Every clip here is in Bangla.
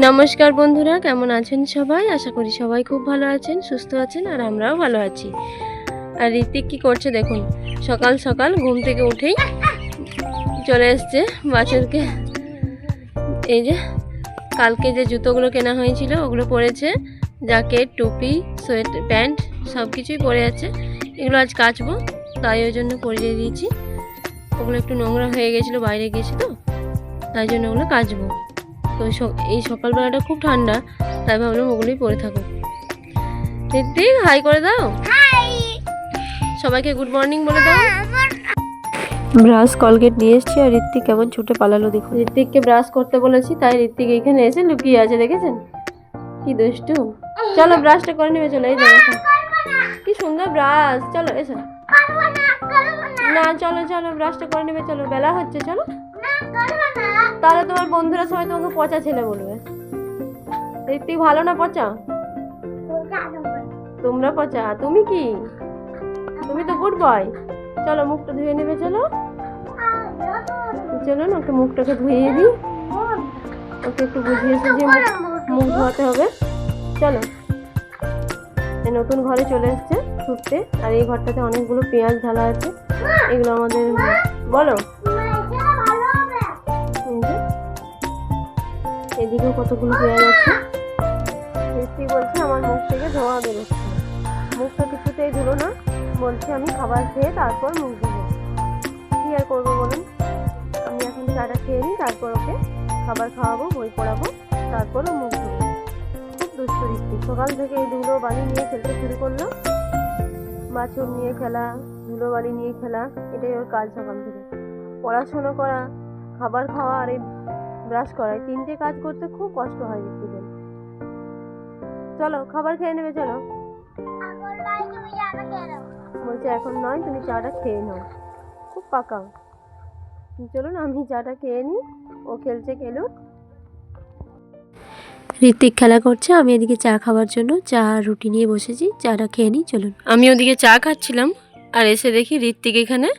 নমস্কার বন্ধুরা, কেমন আছেন সবাই? আশা করি সবাই খুব ভালো আছেন, সুস্থ আছেন, আর আমরাও ভালো আছি। আর ঋতিক কি করছে দেখুন, সকাল সকাল ঘুম থেকে উঠেই চলে এসছে বাছুরকে। এই যে কালকে যে জুতোগুলো কেনা হয়েছিল ওগুলো পরেছে, জ্যাকেট, টুপি, সোয়েটার, প্যান্ট সব কিছুই পরে আছে। এগুলো আজ কাচবো, তাই ওই জন্য পরিয়ে দিয়েছি। ওগুলো একটু নোংরা হয়ে গেছিলো, বাইরে গেছি তো, তাই জন্য ওগুলো কাচবো। তো এই সকালবেলাটা খুব ঠান্ডা, তাই ভাবলাম ওগুলোই পরে থাকো। ঋত্বিক হাই করে দাও, সবাইকে গুড মর্নিং বলে দাও। ব্রাশ কলগেট নিয়ে এসছি, আর ঋত্বিক কেমন ছুটে পালালো দেখুন। ঋত্বিককে ব্রাশ করতে বলেছি, তাই ঋত্বিক এখানে এসে লুকিয়ে আছে, দেখেছেন কি দুষ্টু। চলো ব্রাশটা করে নেবে, চলো। এই দেখো কি সুন্দর ব্রাশ, চলো এসো। না চলো চলো ব্রাশটা করে নেবে, চলো, বেলা হচ্ছে, চলো। তাহলে তোমার বন্ধুরা সবাই তোমাকে পচা ছেলে বলবে। ঋত্বিক ভালো না পচা? তোমরা পচা, তুমি কি? তুমি তো গুড বয়। চলো মুখটা ধুয়ে নেবে, চলো চলো না, ওকে মুখটাকে ধুয়ে দিই, ওকে একটু বুঝিয়েছি যে মুখ ধোয়াতে হবে। চলো, নতুন ঘরে চলে এসছে ছুটতে, আর এই ঘরটাতে অনেকগুলো পেঁয়াজ ঢালা আছে। এগুলো আমাদের, বলো, এদিকেও কতগুলো পেঁয়াজ আছে। ঋত্বিক বলছে আমার মুখ থেকে ধোঁয়া বেরোচ্ছে, মুখটা কিছুতেই ধুলো না, বলছে আমি খাবার খেয়ে তারপর মুখ ধুবো। কি আর করবো বলুন, আমি এখন চাটা খেয়ে নিই, তারপর ওকে খাবার খাওয়াবো, বই পড়াবো, তারপরও মুখ ধুবো। খুব দুষ্ট ঋত্বিক, সকাল থেকে এই ধুলো বালি নিয়ে খেলতে শুরু করলো। বাছুর নিয়ে খেলা, ধুলো বালি নিয়ে খেলা, এটাই ওর কাজ সকাল থেকে। পড়াশোনা করা, খাবার খাওয়া, আর এই ব্রাশ করা, তিনটে কাজ করতে খুব কষ্ট হয় ঋত্বিকের। চলো খাবার খেয়ে নেবে, চলো। বলছে এখন নয়, তুমি চাটা খেয়ে নাও, খুব পাকা। চলো না, আমি চাটা খেয়ে নিই, ও খেলছে খেলুক। ঋত্বিক খেলা করছে, আমি এদিকে চা খাওয়ার জন্য চা আর রুটি নিয়ে বসেছি, চাটা খেয়ে নিই চলুন। আমি ওদিকে চা খাচ্ছিলাম, আর এসে দেখি ঋত্বিক এখানে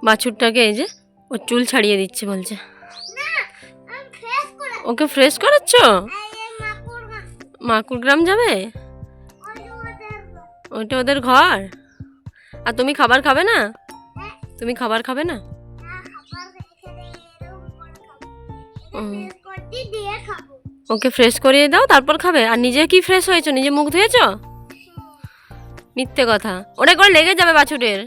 বাছুরটাকে এই যে ওর চুল ছাড়িয়ে দিচ্ছে, বলছে ওকে ফ্রেশ করাচ্ছ। মাকুর গ্রাম যাবে, ওইটা ওদের ঘর। আর তুমি খাবার খাবে না? তুমি খাবার খাবে না? ওকে ফ্রেশ করিয়ে দাও, তারপর খাবে। আর নিজে কি ফ্রেশ হয়েছো? নিজে মুখ ধুয়েছ? মিথ্যে কথা, ওটা করে লেগে যাবে বাছুরের।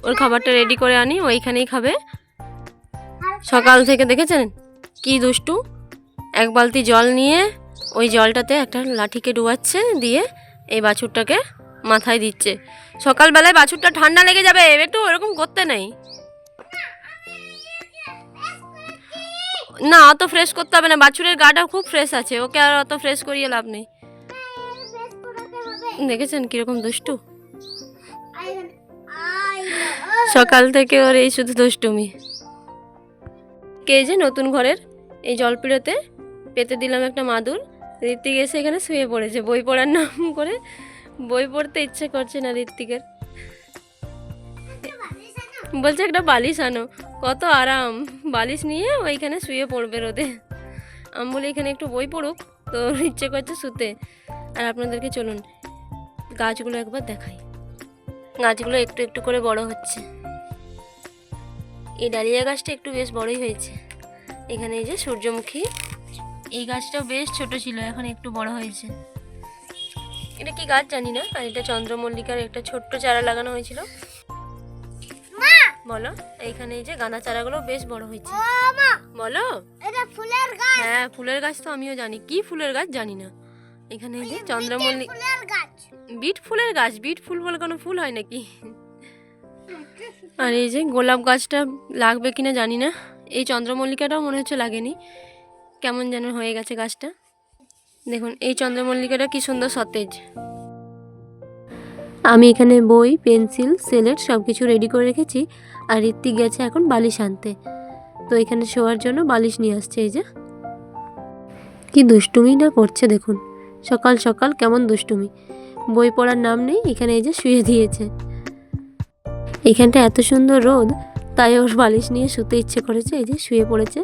ওর খাবারটা রেডি করে আনি, ওইখানেই খাবে। সকাল থেকে দেখেছেন কি দুষ্টু, এক বালতি জল নিয়ে ওই জলটাতে একটা লাঠিকে ডুবাচ্ছে, দিয়ে এই বাছুরটাকে মাথায় দিচ্ছে। সকালবেলায় বাছুরটা ঠান্ডা লেগে যাবে, একটু ওরকম করতে নেই। না অত ফ্রেশ করতে হবে না, বাছুরের গাটা খুব ফ্রেশ আছে, ওকে আর অত ফ্রেশ করিয়ে লাভ নেই। দেখেছেন কিরকম দুষ্টু, সকাল থেকে ওর এই শুধু দুষ্টুমি। কে যে নতুন ঘরের এই জলপিড়োতে পেতে দিলাম একটা মাদুর। ঋত্বিক এসে এখানে শুয়ে পড়েছে, বই পড়ার নাম করে। বই পড়তে ইচ্ছে করছে না ঋত্বিকের, বলছে একটা বালিশ আনো। কত আরাম, বালিশ নিয়ে ওইখানে শুয়ে পড়বে রোদে। আমি বলি এখানে একটু বই পড়ুক, তো ইচ্ছে করছে শুতে। আর আপনাদেরকে চলুন গাছগুলো একবার দেখাই। গাছগুলো একটু একটু করে বড় হচ্ছে। এই ডালিয়া গাছটা একটু বেশ বড়ই হয়েছে। এখানে এই যে সূর্যমুখী, এই গাছটাও বেশ ছোট ছিল, এখন একটু বড় হয়েছে। এটা কি গাছ জানি না। আর এটা চন্দ্রমল্লিকার একটা ছোট্ট চারা লাগানো হয়েছিল। বলো, এইখানে এই যে গাঁদা চারাগুলো বেশ বড় হয়েছে। বলো, এটা ফুলের গাছ। হ্যাঁ ফুলের গাছ তো আমিও জানি, কি ফুলের গাছ জানি না। এখানে এই যে চন্দ্রমল্লিকা, বিট ফুলের গাছ। বিট ফুল বলে কোনো ফুল হয় নাকি? আর এই যে গোলাপ গাছটা লাগবে কিনা জানি না। এই চন্দ্রমল্লিকাটাও মনে হচ্ছে লাগেনি, কেমন যেন হয়ে গেছে গাছটা। দেখুন এই চন্দ্রমল্লিকাটা কি সুন্দর সতেজ। আমি এখানে বই, পেন্সিল, স্লেট সব কিছু রেডি করে রেখেছি। আর ঋত্বিক গেছে এখন বালিশ আনতে, তো এখানে শোয়ার জন্য বালিশ নিয়ে আসছে। এই যে কি দুষ্টুমি না করছে দেখুন, সকাল সকাল কেমন দুষ্টুমি। বই পড়ার নাম নেই, এখানে এই যে শুয়ে দিয়েছে। এখানটা এত সুন্দর রোদ, তাই ওর বালিশ নিয়ে শুতে ইচ্ছে করেছে, এই যে শুয়ে পড়েছে।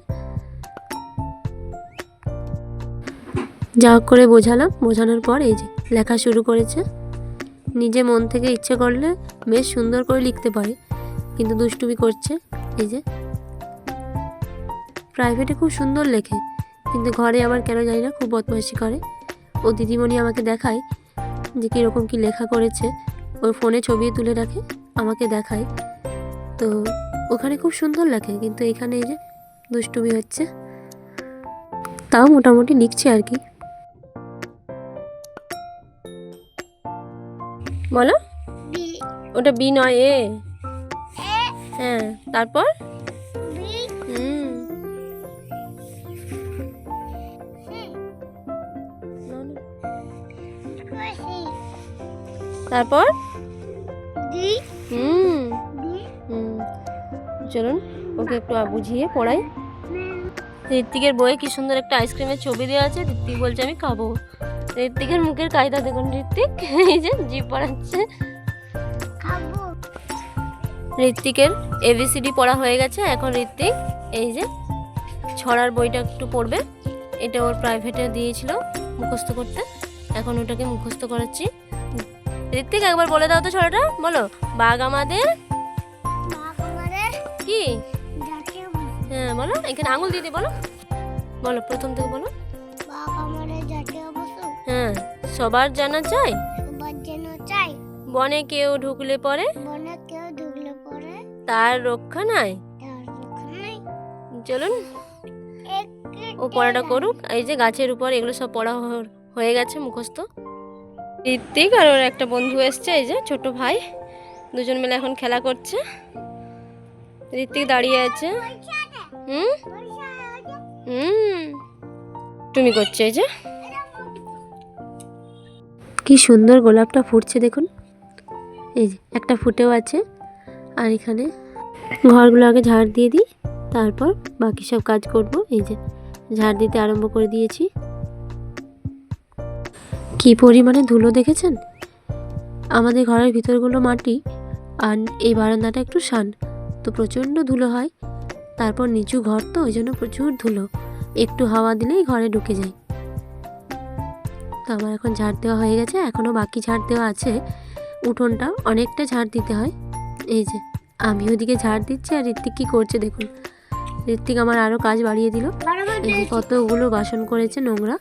যা হোক করে বোঝালাম, বোঝানোর পর এই যে লেখা শুরু করেছে। নিজে মন থেকে ইচ্ছে করলে বেশ সুন্দর করে লিখতে পারে, কিন্তু দুষ্টুমি করছে। এই যে প্রাইভেটে খুব সুন্দর লেখে, কিন্তু ঘরে আবার কেন জানি না খুব বদমাইশি করে। ও দিদিমণি আমাকে দেখায় যে কীরকম কী লেখা করেছে, ওর ফোনে ছবি তুলে রাখে, আমাকে দেখায়। তো ওখানে খুব সুন্দর লেখে, কিন্তু এখানে এই যে দুষ্টুমি হচ্ছে। তাও মোটামুটি লিখছে আর কি। বলো, ওটা বি নয় এ। হ্যাঁ, তারপর তারপর চলুন ওকে একটু বুঝিয়ে পড়াই। ঋত্বিকের বইয়ে কি সুন্দর একটা আইসক্রিমের ছবি দেওয়া আছে। ঋত্বিক বলছে আমি খাবো। ঋত্বিকের মুখের কায়দা দেখুন, ঋত্বিক এই যে জিভ পড়াচ্ছে। ঋত্বিকের এবিসিডি পড়া হয়ে গেছে। এখন ঋত্বিক এই যে ছড়ার বইটা একটু পড়বে। এটা ওর প্রাইভেটে দিয়েছিল মুখস্থ করতে, এখন ওটাকে মুখস্থ করাচ্ছি। ঋত্বিক একবার বলে দাও তো ছড়াটা, বলো। বাঘ আমাদের কি? হ্যাঁ বলো, এখানে আঙুল দিয়ে বলো, বলো প্রথম থেকে বলো। হ্যাঁ, সবার জানা চাই, বনে কেউ ঢুকলে পরে তার রক্ষা নাই। চলুন ও পড়াটা করুক। এই যে গাছের উপর এগুলো সব পড়া হয়ে গেছে মুখস্থ। ঋত্বিক আর ওর একটা বন্ধু এসছে, এই যে ছোট ভাই, দুজন মিলে এখন খেলা করছে। ঋত্বিক দাঁড়িয়ে আছে, তুমি করছে। এই যে কি সুন্দর গোলাপটা ফুটছে দেখুন, এই যে একটা ফুটেও আছে। আর এখানে ঘরগুলো আগে ঝাড় দিয়ে দিই, তারপর বাকি সব কাজ করব। এই যে ঝাড় দিতে আরম্ভ করে দিয়েছি। কি পরিমাণে ধুলো দেখেছেন। আমাদের ঘরের ভিতরগুলো মাটি, আর এই বারান্দাটা একটু শান, তো প্রচণ্ড ধুলো হয়। তারপর নিচু ঘর, তো ওই জন্য প্রচুর ধুলো, একটু হাওয়া দিলেই ঘরে ঢুকে যায়। তো আমার এখন ঝাড় দেওয়া হয়ে গেছে, এখনও বাকি ঝাড় দেওয়া আছে। উঠোনটা অনেকটা ঝাড় দিতে হয়। এই যে আমি ওদিকে ঝাড় দিচ্ছি, আর ঋত্বিক কী করছে দেখুন। ঋত্বিক আমার আরও কাজ বাড়িয়ে দিল। এই যে কতগুলো বাসন করেছে নোংরা,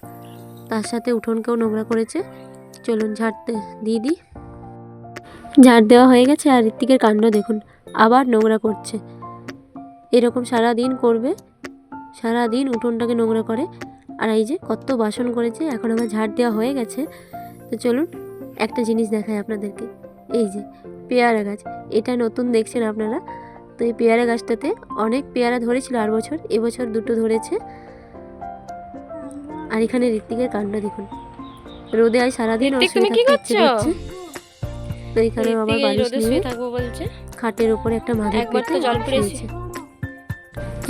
তার সাথে উঠোনকেও নোংরা করেছে। চলুন ঝাড়তে দিয়ে দিই। ঝাড় দেওয়া হয়ে গেছে, আর ঋত্বিকের কাণ্ড দেখুন, আবার নোংরা করছে। এরকম সারা দিন করবে, সারা দিন উঠোনটাকে নোংরা করে। আর এই যে কত বাসন করেছে, এখন আমার ঝাড় দেওয়া হয়ে গেছে। তো চলুন একটা জিনিস দেখাই আপনাদেরকে। এই যে পেয়ারা গাছ, এটা নতুন দেখছেন আপনারা। তো এই পেয়ারা গাছটাতে অনেক পেয়ারা ধরেছিল আর বছর, এবছর দুটো ধরেছে। আর এখানে ঋত্বিকের কাণ্ড দেখুন, রোদে আজ সারাদিন তো এখানে আবার বালিশ নিয়ে খাটের উপরে একটা মাদুর পেতে জল পড়েছে।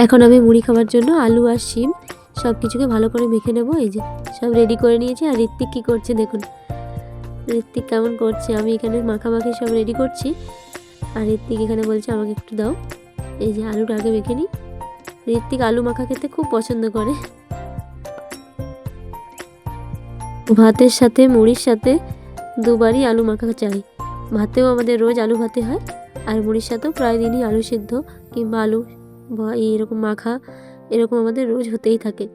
এখন আমি মুড়ি খাবার জন্য আলু আর শিম সব কিছুকে ভালো করে মেখে নেবো। এই যে সব রেডি করে নিয়েছি। আর ঋত্বিক কী করছে দেখুন, ঋত্বিক কেমন করছে। আমি এখানে মাখামাখি সব রেডি করছি, আর ঋত্বিক এখানে বলছে আমাকে একটু দাও। এই যে আলুটা আগে মেখে নিই। ঋত্বিক আলু মাখা খেতে খুব পছন্দ করে। ভাতের সাথে মুড়ির সাথে দুবারই আলু মাখা চাই। ভাতেও আমাদের রোজ আলু ভাতে হয়, আর মুড়ির সাথেও প্রায় দিনই আলু সিদ্ধ কিংবা আলু এরকম মাখা, এরকম আমাদের রোজ হতেই থাকে।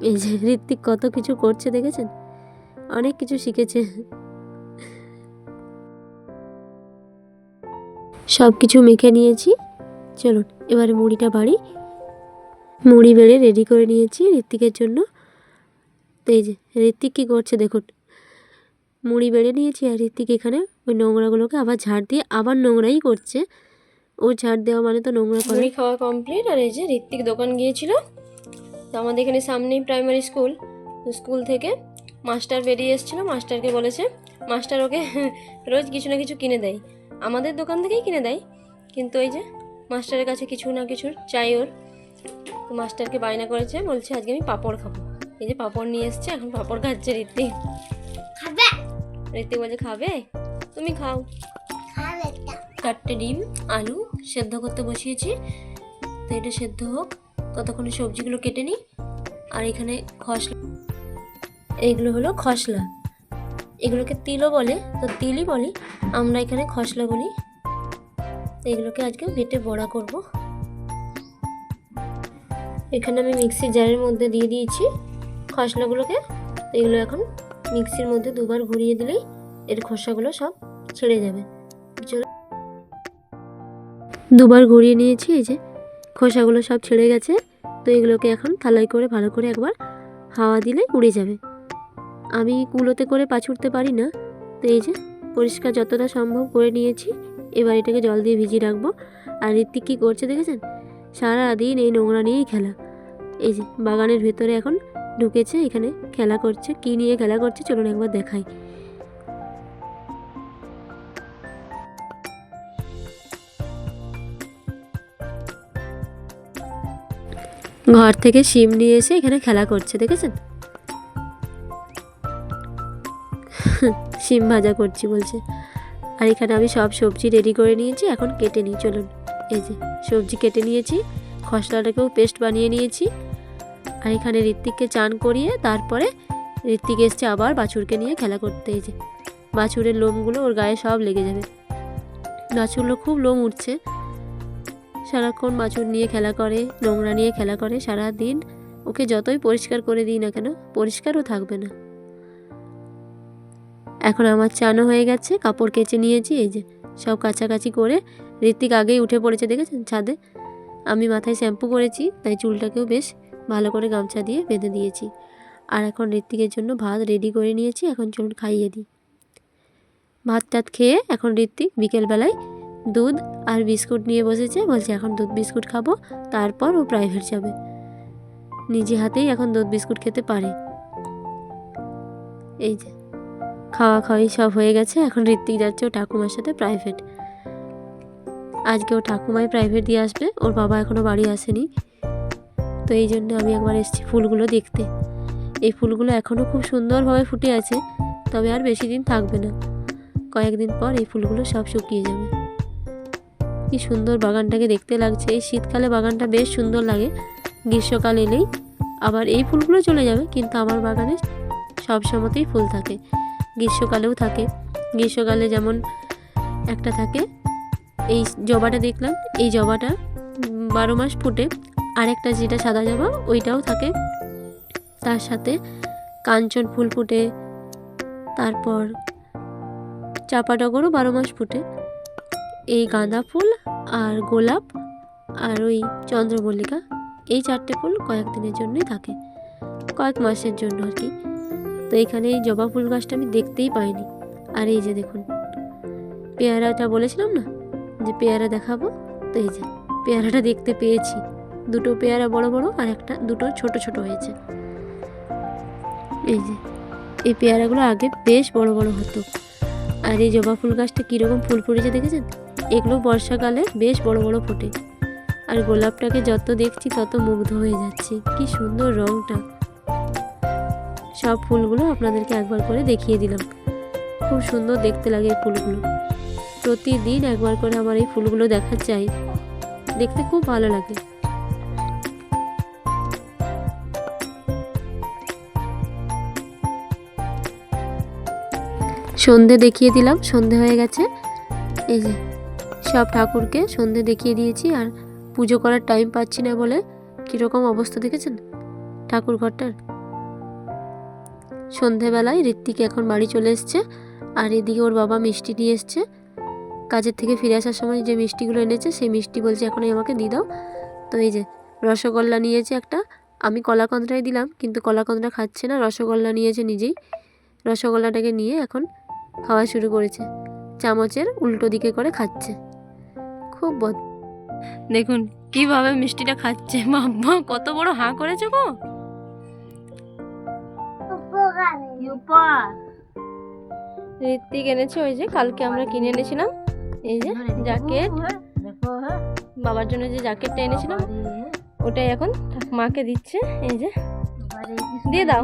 এই যে ঋত্বিক কত কিছু করছে দেখেছেন, অনেক কিছু শিখেছে। সব কিছু মেখে নিয়েছি, চলুন এবারে মুড়িটা বাড়ি। মুড়ি বেড়ে রেডি করে নিয়েছি ঋত্বিকের জন্য। তো এই যে ঋত্বিক কী করছে দেখুন, মুড়ি বেড়ে নিয়েছি, আর ঋত্বিক এখানে ওই নোংরাগুলোকে আবার ঝাড় দিয়ে আবার নোংরাই করছে। ও ঝাড় দেওয়া মানে তো নোংরা করে। মুড়ি খাওয়া কমপ্লিট। আর এই যে ঋত্বিক দোকান গিয়েছিল, তো আমাদের এখানে সামনেই প্রাইমারি স্কুল, তো স্কুল থেকে মাস্টার বেরিয়ে এসেছিলো। মাস্টারকে বলেছে, মাস্টার ওকে রোজ কিছু না কিছু কিনে দেয়, আমাদের দোকান থেকেই কিনে দেয়, কিন্তু ওই যে মাস্টারের কাছে কিছু না কিছু চাই ওর। তো মাস্টারকে বায়না করেছে, বলছে আজকে আমি পাঁপড় খাবো। এই যে পাঁপড় নিয়ে এসছে, এখন পাঁপড় খাচ্ছে ঋত্বিক। খাবে? ঋত্বিক বলছে খাবে, তুমি খাও। 4টে ডিম আলু সেদ্ধ করতে বসিয়েছি, তো এটা সেদ্ধ হোক, ততক্ষণে সবজিগুলো কেটে নিই। আর এখানে এইগুলো হলো খসলা, এগুলোকে তিলও বলে, তো তিলই বলি, আমরা এখানে খসলা বলি। এগুলোকে আজকে বেটে বড়া করব। এখানে আমি মিক্সি জারের মধ্যে দিয়ে দিয়েছি খসলাগুলোকে। এগুলো এখন মিক্সির মধ্যে দুবার ঘুরিয়ে দিলেই এর খোসাগুলো সব ছেড়ে যাবে। দুবার ঘুরিয়ে নিয়েছি, এই যে খোসাগুলো সব ছেড়ে গেছে। তো এগুলোকে এখন থালায় করে ভালো করে একবার হাওয়া দিলে উড়ে যাবে। আমি কুলোতে করে পাছুড়তে পারি না, তো এই যে পরিষ্কার যতটা সম্ভব করে নিয়েছি। এবার এটাকে জল দিয়ে ভিজিয়ে রাখবো। আর ঋত্বিক কী করছে দেখেছেন, সারাদিন এই নোংরা নিয়েই খেলা। এই যে বাগানের ভেতরে এখন ঢুকেছে, এখানে খেলা করছে। কি নিয়ে খেলা করছে চলুন একবার দেখাই। ঘর থেকে শিম নিয়ে এসে এখানে খেলা করছে দেখেছেন। শিম ভাজা করছি বলছে। আর এখানে আমি সব সবজি রেডি করে নিয়েছি, এখন কেটে নিই চলুন। এই যে সবজি কেটে নিয়েছি, খসলাটাকেও পেস্ট বানিয়ে নিয়েছি। আর এখানে ঋত্বিককে চান করিয়ে তারপরে ঋত্বিক এসছে আবার বাছুরকে নিয়ে খেলা করতে। এই যে বাছুরের লোমগুলো ওর গায়ে সব লেগে যাবে। বাছুরগুলো খুব লোম উঠছে, সারাক্ষণ বাছুর নিয়ে খেলা করে, নোংরা নিয়ে খেলা করে সারা দিন। ওকে যতই পরিষ্কার করে দিই না কেন, পরিষ্কারও থাকবে না। এখন আমার চানও হয়ে গেছে, কাপড় কেচে নিয়েছি। এই যে সব কাছাকাছি করে ঋত্বিক আগেই উঠে পড়েছে দেখেছেন ছাদে। আমি মাথায় শ্যাম্পু করেছি, তাই চুলটাকেও বেশ ভালো করে গামছা দিয়ে বেঁধে দিয়েছি। আর এখন ঋত্বিকের জন্য ভাত রেডি করে নিয়েছি, এখন চলুন খাইয়ে দিই। ভাত টাত খেয়ে এখন ঋত্বিক বিকেলবেলায় দুধ আর বিস্কুট নিয়ে বসেছে, বলছে এখন দুধ বিস্কুট খাবো, তারপর ও প্রাইভেট যাবে। নিজে হাতেই এখন দুধ বিস্কুট খেতে পারে। এই যে খাওয়া খাওয়াই সব হয়ে গেছে, এখন ঋত্বিক যাচ্ছে ও ঠাকুমার সাথে প্রাইভেট। আজকে ও ঠাকুমাই প্রাইভেট দিয়ে আসবে, ওর বাবা এখনও বাড়ি আসেনি। তো এই জন্য আমি একবার এসেছি ফুলগুলো দেখতে। এই ফুলগুলো এখনও খুব সুন্দরভাবে ফুটে আছে, তবে আর বেশি দিন থাকবে না, কয়েকদিন পর এই ফুলগুলো সব শুকিয়ে যাবে। কি সুন্দর বাগানটাকে দেখতে লাগছে। এই শীতকালে বাগানটা বেশ সুন্দর লাগে, গ্রীষ্মকাল এলেই আবার এই ফুলগুলো চলে যাবে, কিন্তু আমার বাগানে সব সময়তেই ফুল থাকে, গ্রীষ্মকালেও থাকে। গ্রীষ্মকালে যেমন একটা থাকে এই জবাটা দেখলাম, এই জবাটা 12 মাস ফুটে। আরেকটা যেটা সাদা জবা ওইটাও থাকে, তার সাথে কাঞ্চন ফুল ফুটে, তারপর চাপা টগরও 12 মাস ফুটে। এই গাঁদা ফুল আর গোলাপ আর ওই চন্দ্রমল্লিকা, এই 4টে ফুল কয়েকদিনের জন্যই থাকে, কয়েক মাসের জন্য আর কি। তো এখানে এই জবা ফুল গাছটা আমি দেখতেই পাইনি। আর এই যে দেখুন পেয়ারাটা বলেছিলাম না যে পেয়ারা দেখাবো, তো এই যে পেয়ারাটা দেখতে পেয়েছি। দুটো পেয়ারা বড় বড় আর দুটো ছোট ছোট হয়েছে। এই যে এই পেয়ারাগুলো আগে বেশ বড় বড় হতো। আর এই জবা ফুল গাছটা কীরকম ফুল ফুটেছে দেখেছেন, এগুলো বর্ষাকালে বেশ বড় বড় ফোটে। আর গোলাপটাকে যত দেখছি তত মুগ্ধ হয়ে যাচ্ছি, কি সুন্দর রঙটা। সব ফুলগুলো আপনাদেরকে একবার করে দেখিয়ে দিলাম, খুব সুন্দর দেখতে লাগে এই ফুলগুলো। প্রতিদিন একবার করে আমার এই ফুলগুলো দেখা চাই, দেখতে খুব ভালো লাগে। সন্ধে দেখিয়ে দিলাম, সন্ধে হয়ে গেছে। এই যে সব ঠাকুরকে সন্ধে দেখিয়ে দিয়েছি। আর পুজো করার টাইম পাচ্ছি না বলে কীরকম অবস্থা দেখেছেন ঠাকুর ঘরটার। সন্ধেবেলায় ঋত্বিক এখন বাড়ি চলে এসছে, আর এদিকে ওর বাবা মিষ্টি নিয়ে এসছে। কাজের থেকে ফিরে আসার সময় যে মিষ্টিগুলো এনেছে সেই মিষ্টি বলছে এখন আমাকে দিয়ে দাও। তো এই যে রসগোল্লা নিয়েছে একটা, আমি কলাকন্দ্রায় দিলাম, কিন্তু কলাকন্দ্রা খাচ্ছে না, রসগোল্লা নিয়েছে নিজেই। রসগোল্লাটাকে নিয়ে এখন খাওয়া শুরু করেছে, চামচের উল্টো দিকে করে খাচ্ছে। খুব দেখুন কিভাবে মিষ্টিটা খাচ্ছে, মাম্মা কত বড় হাঁ করেছে গো। ঋত্বিক এনেছে ওই যে কালকে আমরা কিনে এনেছিলাম, এই যে জ্যাকেট, বাবার জন্য যে জ্যাকেটটা এনেছিলাম ওটাই এখন মাকে দিচ্ছে। এই যে দিয়ে দাও,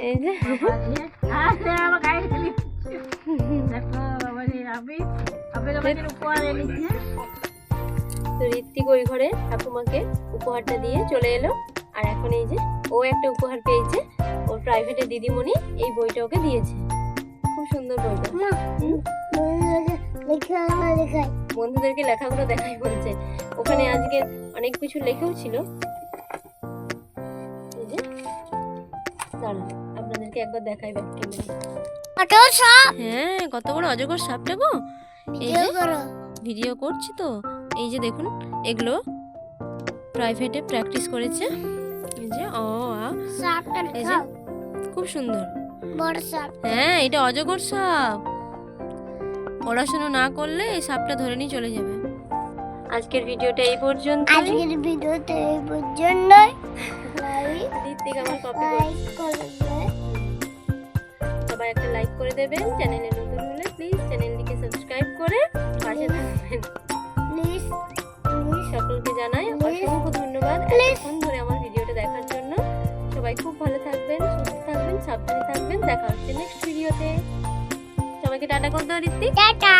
এই যে তো ঋত্বিক ওই ঘরে ঠাকুমাকে উপহারটা দিয়ে চলে এলো। আর এখন এই যে ও একটা উপহার পেয়েছে, ওর প্রাইভেটে দিদিমণি এই বইটা ওকে দিয়েছে। খুব সুন্দর বইটা। বন্ধুদেরকে লেখাগুলো দেখাই বলছে। ওখানে আজকে অনেক কিছু লেখাও ছিল। এই যে দাঁড়ান আপনাদেরকে একবার দেখাই ব্যাক ক্যামেরা। হ্যাঁ কত বড় অজগর সাপটা গো। এই যে ভিডিও করছি তো। এই যে দেখুন এগুলো প্রাইভেটে প্র্যাকটিস করেছে। এই যে এই যে খুব সুন্দর বড় সাপ। হ্যাঁ এটা অজগর সাপ। পড়াশোনা না করলে এই সাপটা ধরে নিয়ে চলে যাবে। আজকের ভিডিওটা এই পর্যন্ত। আজকের ভিডিওতে এই পর্যন্তই। ঋত্বিক আমার কপি করবে। সবাই একটা লাইক করে দেবেন। চ্যানেলে নতুন হলে প্লিজ চ্যানেলটিকে সাবস্ক্রাইব করে পাশে থাকবেন। প্লিজ সকলকে জানাই অসংখ্য ধন্যবাদ এতক্ষণ ধরে আমার ভিডিওটা দেখার জন্য। সবাই খুব ভালো থাকবেন, সুস্থ থাকবেন, সাবধানে থাকবেন। দেখা হচ্ছে নেক্সট ভিডিওতে। সবাইকে টাটা করে দাও ঋত্বিক। টাটা।